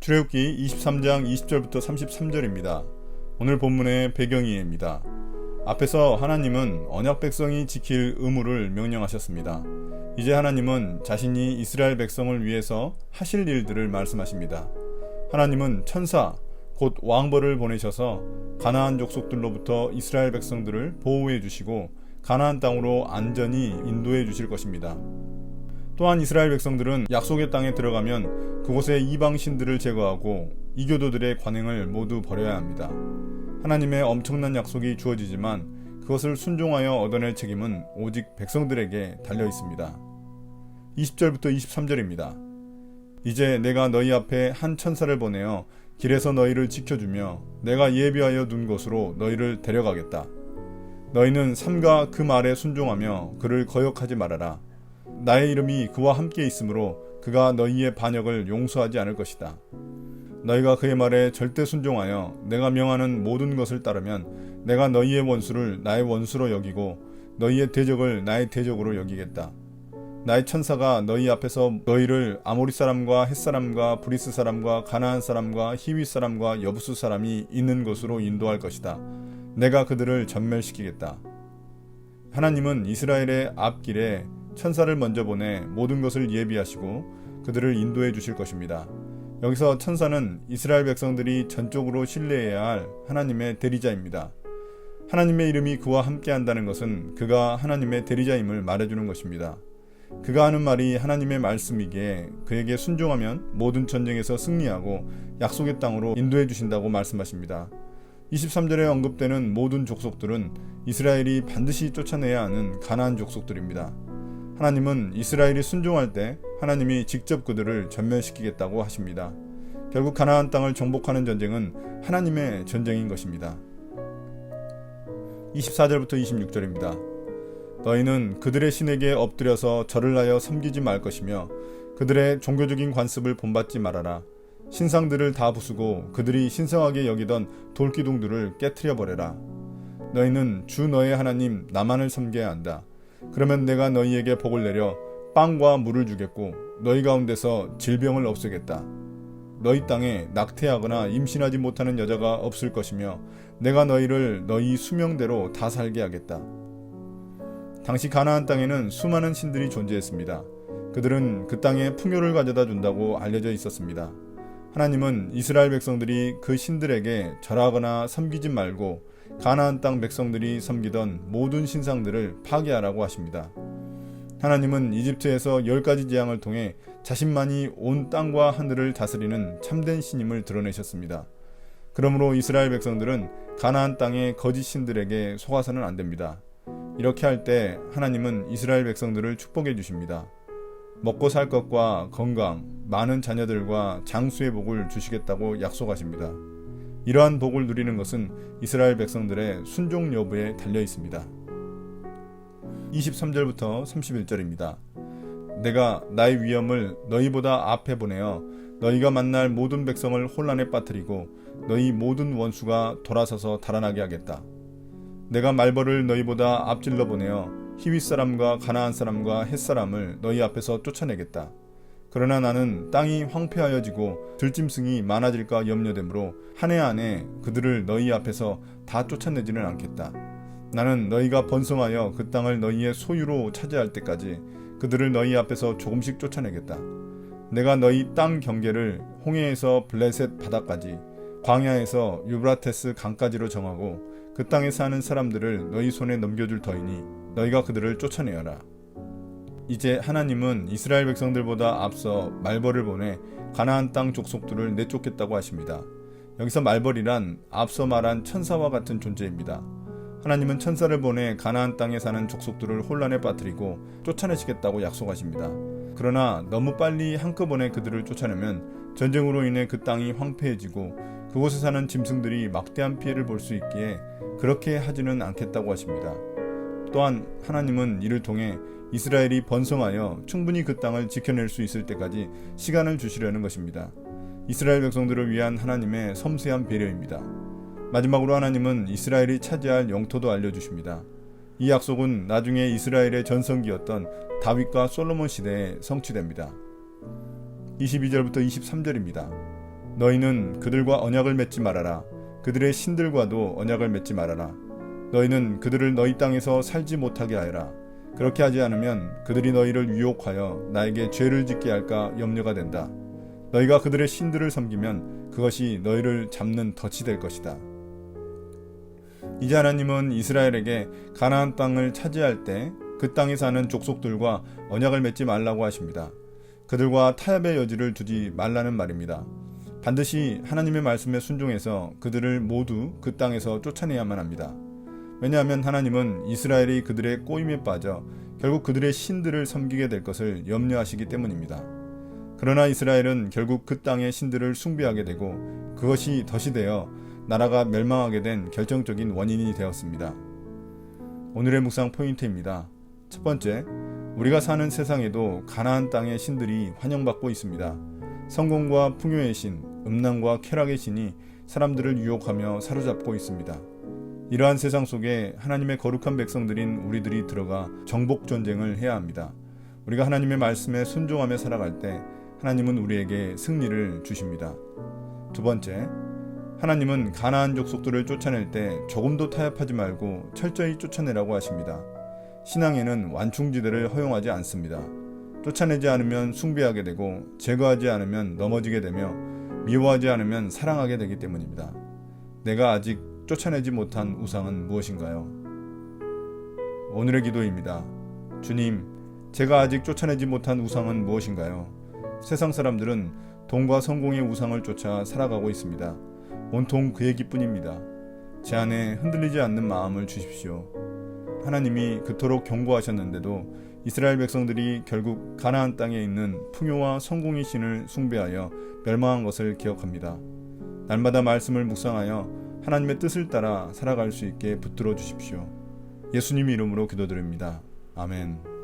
출애굽기 23장 20절부터 33절입니다. 오늘 본문의 배경이입니다. 앞에서 하나님은 언약 백성이 지킬 의무를 명령하셨습니다. 이제 하나님은 자신이 이스라엘 백성을 위해서 하실 일들을 말씀하십니다. 하나님은 천사, 곧 왕벌을 보내셔서 가나안 족속들로부터 이스라엘 백성들을 보호해 주시고 가나안 땅으로 안전히 인도해 주실 것입니다. 또한 이스라엘 백성들은 약속의 땅에 들어가면 그곳의 이방 신들을 제거하고 이교도들의 관행을 모두 버려야 합니다. 하나님의 엄청난 약속이 주어지지만 그것을 순종하여 얻어낼 책임은 오직 백성들에게 달려 있습니다. 20절부터 23절입니다. 이제 내가 너희 앞에 한 천사를 보내어 길에서 너희를 지켜주며 내가 예비하여 둔 곳으로 너희를 데려가겠다. 너희는 삼가 그 말에 순종하며 그를 거역하지 말아라. 나의 이름이 그와 함께 있으므로 그가 너희의 반역을 용서하지 않을 것이다. 너희가 그의 말에 절대 순종하여 내가 명하는 모든 것을 따르면 내가 너희의 원수를 나의 원수로 여기고 너희의 대적을 나의 대적으로 여기겠다. 나의 천사가 너희 앞에서 너희를 아모리 사람과 헷 사람과 브리스 사람과 가나안 사람과 히위 사람과 여부수 사람이 있는 곳으로 인도할 것이다. 내가 그들을 전멸시키겠다. 하나님은 이스라엘의 앞길에 천사를 먼저 보내 모든 것을 예비하시고 그들을 인도해 주실 것입니다. 여기서 천사는 이스라엘 백성들이 전적으로 신뢰해야 할 하나님의 대리자입니다. 하나님의 이름이 그와 함께 한다는 것은 그가 하나님의 대리자임을 말해주는 것입니다. 그가 하는 말이 하나님의 말씀이기에 그에게 순종하면 모든 전쟁에서 승리하고 약속의 땅으로 인도해 주신다고 말씀하십니다. 23절에 언급되는 모든 족속들은 이스라엘이 반드시 쫓아내야 하는 가나안 족속들입니다. 하나님은 이스라엘이 순종할 때 하나님이 직접 그들을 전멸시키겠다고 하십니다. 결국 가나안 땅을 정복하는 전쟁은 하나님의 전쟁인 것입니다. 24절부터 26절입니다. 너희는 그들의 신에게 엎드려서 절을 하여 섬기지 말 것이며 그들의 종교적인 관습을 본받지 말아라. 신상들을 다 부수고 그들이 신성하게 여기던 돌기둥들을 깨트려 버려라. 너희는 주 너의 하나님 나만을 섬겨야 한다. 그러면 내가 너희에게 복을 내려 빵과 물을 주겠고 너희 가운데서 질병을 없애겠다. 너희 땅에 낙태하거나 임신하지 못하는 여자가 없을 것이며 내가 너희를 너희 수명대로 다 살게 하겠다. 당시 가나안 땅에는 수많은 신들이 존재했습니다. 그들은 그 땅에 풍요를 가져다 준다고 알려져 있었습니다. 하나님은 이스라엘 백성들이 그 신들에게 절하거나 섬기지 말고 가나안 땅 백성들이 섬기던 모든 신상들을 파괴하라고 하십니다. 하나님은 이집트에서 10가지 재앙을 통해 자신만이 온 땅과 하늘을 다스리는 참된 신임을 드러내셨습니다. 그러므로 이스라엘 백성들은 가나안 땅의 거짓 신들에게 속아서는 안 됩니다. 이렇게 할 때 하나님은 이스라엘 백성들을 축복해 주십니다. 먹고 살 것과 건강, 많은 자녀들과 장수의 복을 주시겠다고 약속하십니다. 이러한 복을 누리는 것은 이스라엘 백성들의 순종 여부에 달려 있습니다. 23절부터 31절입니다. 내가 나의 위엄을 너희보다 앞에 보내어 너희가 만날 모든 백성을 혼란에 빠뜨리고 너희 모든 원수가 돌아서서 달아나게 하겠다. 내가 말벌을 너희보다 앞질러 보내어 히윗 사람과 가나안 사람과 헷 사람을 너희 앞에서 쫓아내겠다. 그러나 나는 땅이 황폐하여지고 들짐승이 많아질까 염려되므로 한 해 안에 그들을 너희 앞에서 다 쫓아내지는 않겠다. 나는 너희가 번성하여 그 땅을 너희의 소유로 차지할 때까지 그들을 너희 앞에서 조금씩 쫓아내겠다. 내가 너희 땅 경계를 홍해에서 블레셋 바다까지 광야에서 유브라테스 강까지로 정하고 그 땅에 사는 사람들을 너희 손에 넘겨줄 터이니 너희가 그들을 쫓아내어라. 이제 하나님은 이스라엘 백성들보다 앞서 말벌을 보내 가나안 땅 족속들을 내쫓겠다고 하십니다. 여기서 말벌이란 앞서 말한 천사와 같은 존재입니다. 하나님은 천사를 보내 가나안 땅에 사는 족속들을 혼란에 빠뜨리고 쫓아내시겠다고 약속하십니다. 그러나 너무 빨리 한꺼번에 그들을 쫓아내면 전쟁으로 인해 그 땅이 황폐해지고 그곳에 사는 짐승들이 막대한 피해를 볼 수 있기에 그렇게 하지는 않겠다고 하십니다. 또한 하나님은 이를 통해 이스라엘이 번성하여 충분히 그 땅을 지켜낼 수 있을 때까지 시간을 주시려는 것입니다. 이스라엘 백성들을 위한 하나님의 섬세한 배려입니다. 마지막으로 하나님은 이스라엘이 차지할 영토도 알려주십니다. 이 약속은 나중에 이스라엘의 전성기였던 다윗과 솔로몬 시대에 성취됩니다. 22절부터 23절입니다. 너희는 그들과 언약을 맺지 말아라. 그들의 신들과도 언약을 맺지 말아라. 너희는 그들을 너희 땅에서 살지 못하게 하여라. 그렇게 하지 않으면 그들이 너희를 유혹하여 나에게 죄를 짓게 할까 염려가 된다. 너희가 그들의 신들을 섬기면 그것이 너희를 잡는 덫이 될 것이다. 이제 하나님은 이스라엘에게 가나안 땅을 차지할 때 그 땅에 사는 족속들과 언약을 맺지 말라고 하십니다. 그들과 타협의 여지를 두지 말라는 말입니다. 반드시 하나님의 말씀에 순종해서 그들을 모두 그 땅에서 쫓아내야만 합니다. 왜냐하면 하나님은 이스라엘이 그들의 꼬임에 빠져 결국 그들의 신들을 섬기게 될 것을 염려하시기 때문입니다. 그러나 이스라엘은 결국 그 땅의 신들을 숭배하게 되고 그것이 덫이 되어 나라가 멸망하게 된 결정적인 원인이 되었습니다. 오늘의 묵상 포인트입니다. 첫 번째, 우리가 사는 세상에도 가나안 땅의 신들이 환영받고 있습니다. 성공과 풍요의 신, 음란과 쾌락의 신이 사람들을 유혹하며 사로잡고 있습니다. 이러한 세상 속에 하나님의 거룩한 백성들인 우리들이 들어가 정복 전쟁을 해야 합니다. 우리가 하나님의 말씀에 순종하며 살아갈 때 하나님은 우리에게 승리를 주십니다. 두 번째, 하나님은 가나안 족속들을 쫓아낼 때 조금도 타협하지 말고 철저히 쫓아내라고 하십니다. 신앙에는 완충지대를 허용하지 않습니다. 쫓아내지 않으면 숭배하게 되고 제거하지 않으면 넘어지게 되며 미워하지 않으면 사랑하게 되기 때문입니다. 내가 아직 쫓아내지 못한 우상은 무엇인가요? 오늘의 기도입니다. 주님, 제가 아직 쫓아내지 못한 우상은 무엇인가요? 세상 사람들은 돈과 성공의 우상을 쫓아 살아가고 있습니다. 온통 그 얘기뿐입니다. 제 안에 흔들리지 않는 마음을 주십시오. 하나님이 그토록 경고하셨는데도 이스라엘 백성들이 결국 가나안 땅에 있는 풍요와 성공의 신을 숭배하여 멸망한 것을 기억합니다. 날마다 말씀을 묵상하여 하나님의 뜻을 따라 살아갈 수 있게 붙들어 주십시오. 예수님 이름으로 기도드립니다. 아멘.